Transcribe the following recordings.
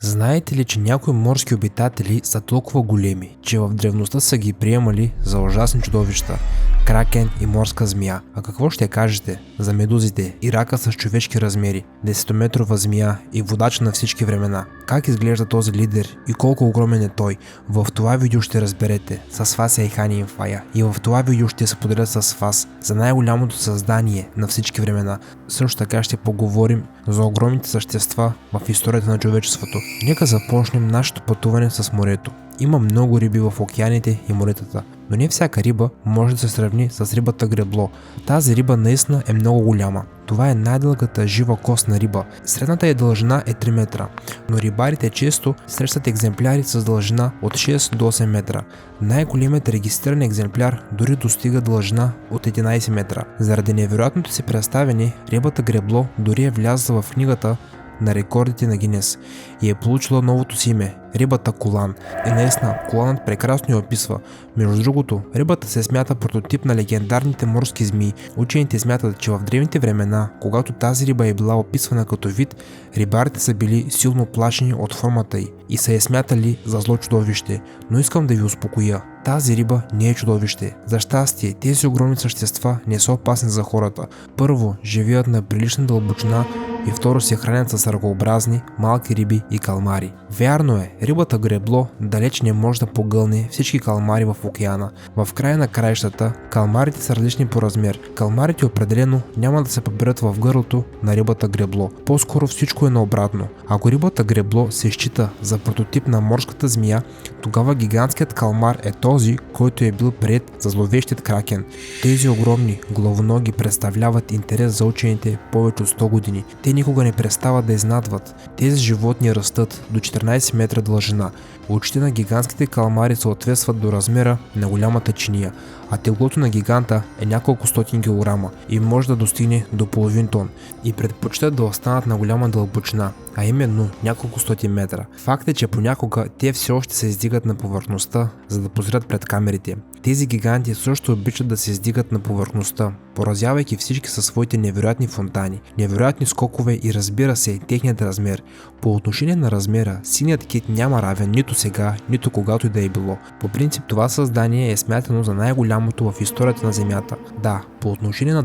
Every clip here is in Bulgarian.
Знаете ли, че някои морски обитатели са толкова големи, че в древността са ги приемали за ужасни чудовища? Кракен и морска змия. А какво ще кажете за медузите и рака с човешки размери, 10-метрова змия и водач на всички времена? Как изглежда този лидер и колко огромен е той? В това видео ще разберете. С вас е Хани Инфая и в това видео ще се поделя с вас за най-голямото създание на всички времена. Също така ще поговорим за огромните същества в историята на човечеството. Нека започнем нашето пътуване с морето. Има много риби в океаните и моретата, но не всяка риба може да се сравни с рибата гребло. Тази риба наистина е много голяма. Това е най-дългата жива костна риба. Средната й дължина е 3 метра, но рибарите често срещат екземпляри с дължина от 6 до 8 метра. Най-големият регистриран екземпляр дори достига дължина от 11 метра. Заради невероятното си представяне, рибата гребло дори е влязла в книгата на рекордите на Гинес и е получила новото си име – рибата Колан. И наистина, Коланът прекрасно я описва. Между другото, рибата се смята прототип на легендарните морски змии. Учените смятат, че в древните времена, когато тази риба е била описвана като вид, рибарите са били силно плашени от формата й и са я смятали за зло чудовище. Но искам да ви успокоя. Тази риба не е чудовище. За щастие, тези огромни същества не са опасни за хората. Първо, живеят на прилична дълбочина и второ се хранят с ръкообразни, малки риби и калмари. Вярно е, рибата гребло далеч не може да погълне всички калмари в океана. В края на краищата, калмарите са различни по размер. Калмарите определено няма да се поберат в гърлото на рибата гребло. По-скоро всичко е наобратно. Ако рибата гребло се счита за прототип на морската змия, тогава гигантският калмар е този, който е бил приет за зловещият кракен. Тези огромни главоноги представляват интерес за учените повече от 100 години. Те никога не престават да изнадват. Тези животни растат до 14 метра дължина. Очите на гигантските калмари съответстват до размера на голямата чиния, а теглото на гиганта е няколко стотин килограма и може да достигне до половин тон и предпочитат да останат на голяма дълбочина, а именно няколко стотин метра. Факт е, че понякога те все още се издигат на повърхността, за да позрят пред камерите. Тези гиганти също обичат да се издигат на повърхността, поразявайки всички със своите невероятни фонтани, невероятни скокове и разбира се, техният размер. По отношение на размера, синият кит няма равен нито сега, нито когато и да е било. По принцип това създание е смятано за най-голямото в историята на Земята. Да, по отношение на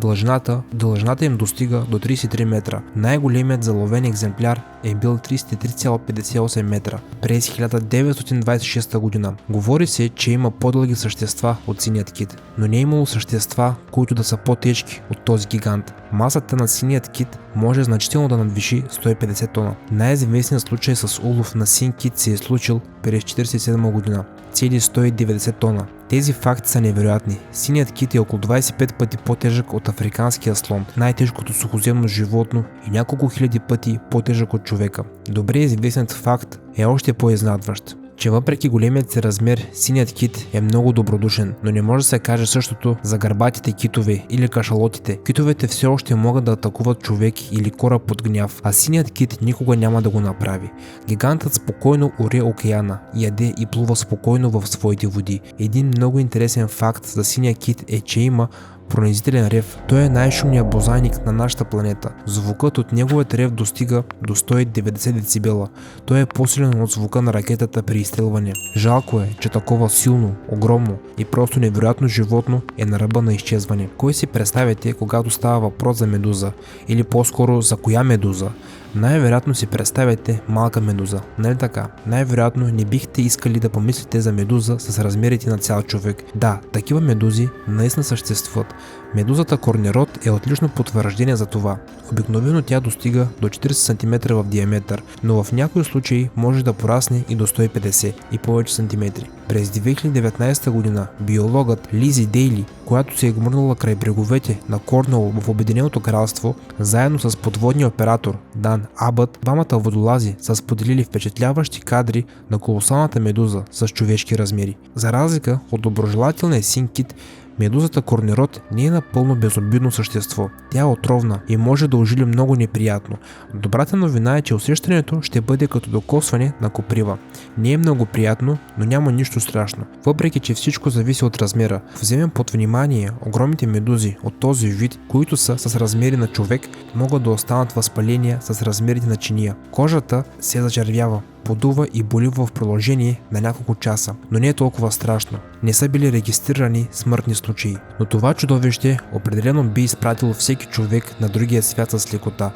дължината им достига до 33 метра. Най-големият заловен екземпляр е бил 33,58 метра през 1926 година. Говори се, че има по-дълги същества от синият кит, но не е имало същества, които да са по-тежки от този гигант. Масата на синият кит може значително да надвиши 150 тона. Най-известният случай с улов на син кит се е случил през 1947 година. Цели 190 тона. Тези факти са невероятни. Синият кит е около 25 пъти по-тежък от африканския слон, най-тежкото сухоземно животно и няколко хиляди пъти по-тежък от човека. Добре известният факт е още по-изнадващ, че въпреки големият си размер, синият кит е много добродушен, но не може да се каже същото за гърбатите китове или кашалотите. Китовете все още могат да атакуват човек или кораб под гняв, а синият кит никога няма да го направи. Гигантът спокойно оре океана, яде и плува спокойно в своите води. Един много интересен факт за синия кит е, че има пронизителен рев. Той е най-шумният бозайник на нашата планета. Звукът от неговият рев достига до 190 децибела. Той е по-силен от звука на ракетата при изстрелване. Жалко е, че такова силно, огромно и просто невероятно животно е на ръба на изчезване. Кой си представяте, когато става въпрос за медуза? Или по-скоро за коя медуза? Най-вероятно си представяте малка медуза, нали така? Най-вероятно не бихте искали да помислите за медуза с размерите на цял човек. Да, такива медузи наистина съществуват. Медузата корнерод е отлично потвърждение за това. Обикновено тя достига до 40 см в диаметър, но в някои случаи може да порасне и до 150 и повече сантиметри. През 2019 година биологът Лизи Дейли, която се е гмурнала край бреговете на Корнуол в Обединеното кралство, заедно с подводния оператор Дан Абът, двамата водолази са споделили впечатляващи кадри на колосалната медуза с човешки размери. За разлика от доброжелателния син кит, медузата корнерод не е напълно безобидно същество. Тя е отровна и може да ожили много неприятно. Добрата новина е, че усещането ще бъде като докосване на коприва. Не е много приятно, но няма нищо страшно. Въпреки че всичко зависи от размера. Вземем под внимание огромните медузи от този вид, които са с размери на човек, могат да останат възпаления с размерите на чиния. Кожата се зачервява. подува и боли в продължение на няколко часа, но не е толкова страшно. Не са били регистрирани смъртни случаи. Но това чудовище определено би изпратило всеки човек на другия свят с лекота,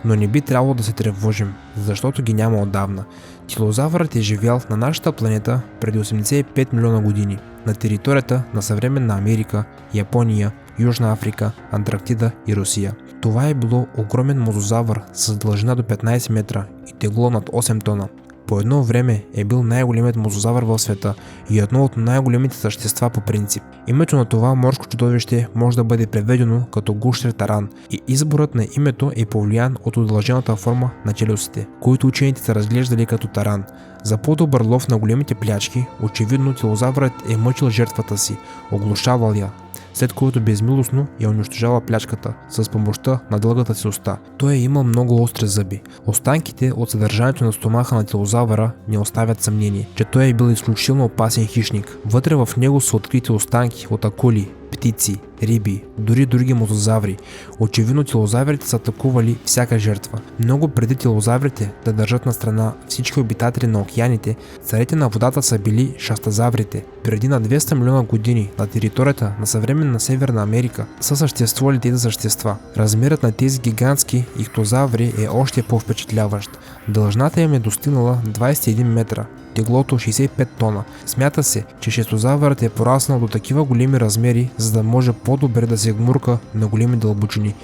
но не би трябвало да се тревожим, защото ги няма отдавна. Тилозавърът е живял на нашата планета преди 85 милиона години на територията на съвременна Америка, Япония, Южна Африка, Антарктида и Русия. Това е било огромен мозозавър с дължина до 15 метра и тегло над 8 тона. По едно време е бил най-големият мозозавър в света и едно от най-големите същества по принцип. Името на това морско чудовище може да бъде преведено като гущер таран и изборът на името е повлиян от удължената форма на челюстите, които учените са разглеждали като таран. За по-добър лов на големите плячки, очевидно тилозавърът е мъчил жертвата си, оглушавал я, след което безмилостно я унищожава плячката с помощта на дългата си уста. Той е имал много остри зъби. Останките от съдържанието на стомаха на тилозавъра не оставят съмнение, че той е бил изключително опасен хищник. Вътре в него са открити останки от акули, птици, риби, дори други мозозаври. Очевидно тилозаврите са атакували всяка жертва. Много преди тилозаврите да държат на страна всички обитатели на океаните, царете на водата са били шастозаврите. Преди на 200 милиона години на територията на съвременна Северна Америка са съществували тези същества. Размерът на тези гигантски ихтозаври е още по-впечатляващ. Дължината им е достигнала 21 метра. Теглото 65 тона. Смята се, че шестозавърът е пораснал до такива големи размери, за да може по-добре да се гмурка на големи дълбочини.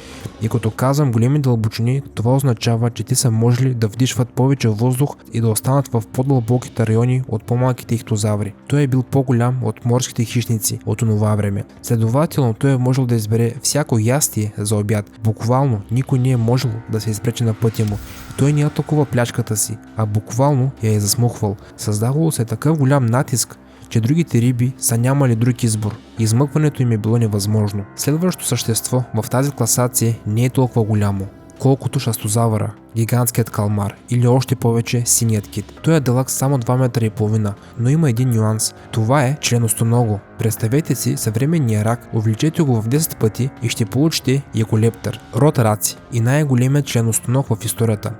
И като казвам големи дълбочини, това означава, че те са можели да вдишват повече въздух и да останат в по-дълбоките райони от по-малките ихтозаври. Той е бил по-голям от морските хищници от онова време. Следователно, той е можел да избере всяко ястие за обяд. Буквално никой не е можел да се изпречи на пътя му. Той не атакува плячката си, а буквално я е засмуквал. Създавало се такъв голям натиск, че другите риби са нямали друг избор. Измъкването им е било невъзможно. Следващото същество в тази класация не е толкова голямо, колкото шастозавъра, гигантският калмар или още повече синият кит. Той е дълъг само 2 метра и половина, но има един нюанс. Това е членостоного. Представете си съвременния рак, увлечете го в 10 пъти и ще получите яколептър, род раци и най-големият членостоног в историята.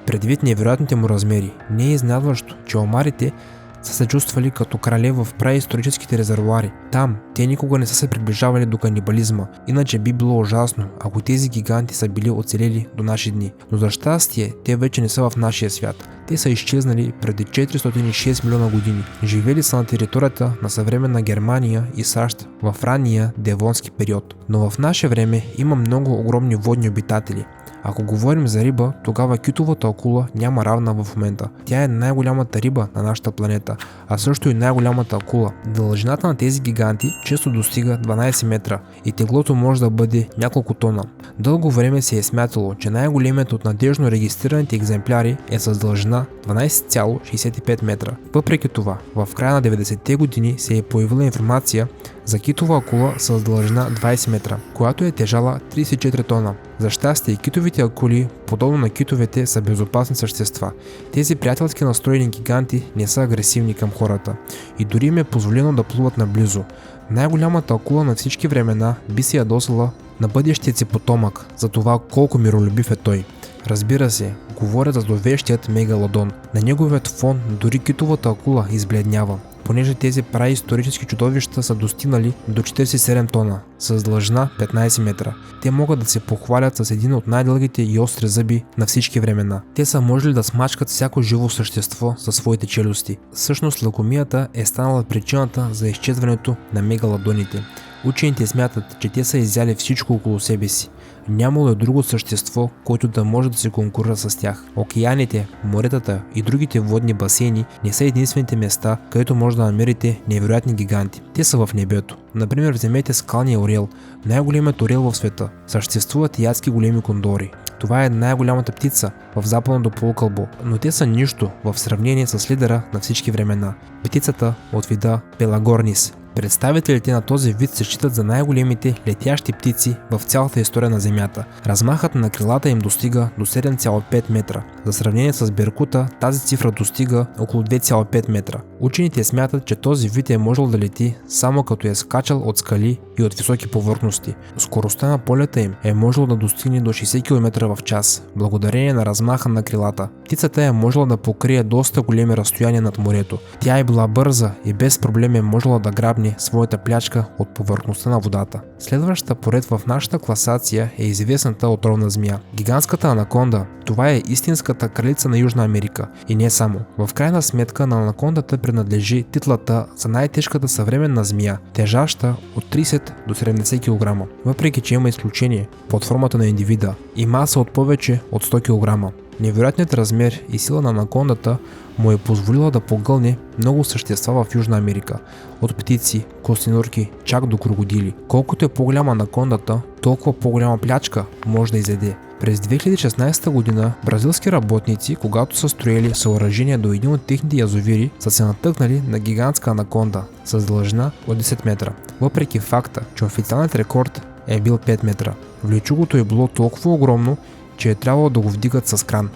Предвид невероятните му размери, не е изненадващо, че омарите са се чувствали като крале в праисторическите резервоари. Там те никога не са се приближавали до канибализма, иначе би било ужасно, ако тези гиганти са били оцелели до наши дни. Но за щастие, те вече не са в нашия свят. Те са изчезнали преди 406 милиона години. Живели са на територията на съвременна Германия и САЩ в ранния девонски период. Но в наше време има много огромни водни обитатели. Ако говорим за риба, тогава китовата акула няма равна в момента. Тя е най-голямата риба на нашата планета, а също и най-голямата акула. Дължината на тези гиганти често достига 12 метра и теглото може да бъде няколко тона. Дълго време се е смятало, че най-големият от надежно регистрираните екземпляри е с дължина 12,65 метра. Въпреки това, в края на 90-те години се е появила информация за китова акула с дължина 20 метра, която е тежала 34 тона. За щастие, китовите акули, подобно на китовете, са безопасни същества. Тези приятелски настроени гиганти не са агресивни към хората и дори им е позволено да плуват наблизо. Най-голямата акула на всички времена би се ядосала на бъдещият си потомък за това колко миролюбив е той. Разбира се, говоря за зловещият мегалодон. На неговият фон дори китовата акула избледнява, понеже тези праисторически чудовища са достигнали до 47 тона, с дължина 15 метра. Те могат да се похвалят с един от най-дългите и остри зъби на всички времена. Те са можели да смачкат всяко живо същество със своите челюсти. Всъщност лакомията е станала причината за изчезването на мегалодоните. Учените смятат, че те са изяли всичко около себе си. Нямало е друго същество, което да може да се конкурира с тях. Океаните, моретата и другите водни басейни не са единствените места, където може да намерите невероятни гиганти. Те са в небето. Например, вземете скалния орел, най-големият орел в света. Съществуват и адски големи кондори. Това е най-голямата птица в западното полукълбо, но те са нищо в сравнение с лидера на всички времена. Птицата от вида Пелагорнис. Представителите на този вид се считат за най-големите летящи птици в цялата история на Земята. Размахът на крилата им достига до 7,5 метра. За сравнение с беркута, тази цифра достига около 2,5 метра. Учените смятат, че този вид е можел да лети само като е скачал от скали и от високи повърхности. Скоростта на полета им е можело да достигне до 60 км в час, благодарение на размаха на крилата. Птицата е можела да покрие доста големи разстояния над морето. Тя е била бърза и без проблем е можела да грабне своята плячка от повърхността на водата. Следващата поред в нашата класация е известната отровна змия. Гигантската анаконда. Това е истинската кралица на Южна Америка. И не само. В крайна сметка на анакондата принадлежи титлата за най-тежката съвременна змия, тежаща от 30 до 70 кг. Въпреки че има изключение под формата на индивида и маса от повече от 100 кг. Невероятният размер и сила на анакондата му е позволила да погълне много същества в Южна Америка. От птици, костенурки, чак до крокодили. Колкото е по-голяма анакондата, толкова по-голяма плячка може да изяде. През 2016 година бразилски работници, когато са строили съоръжение до един от техните язовири, са се натъкнали на гигантска анаконда с дължина от 10 метра. Въпреки факта, че официалният рекорд е бил 5 метра. Влечугото е било толкова огромно, че е трябвало да го вдигат с кран.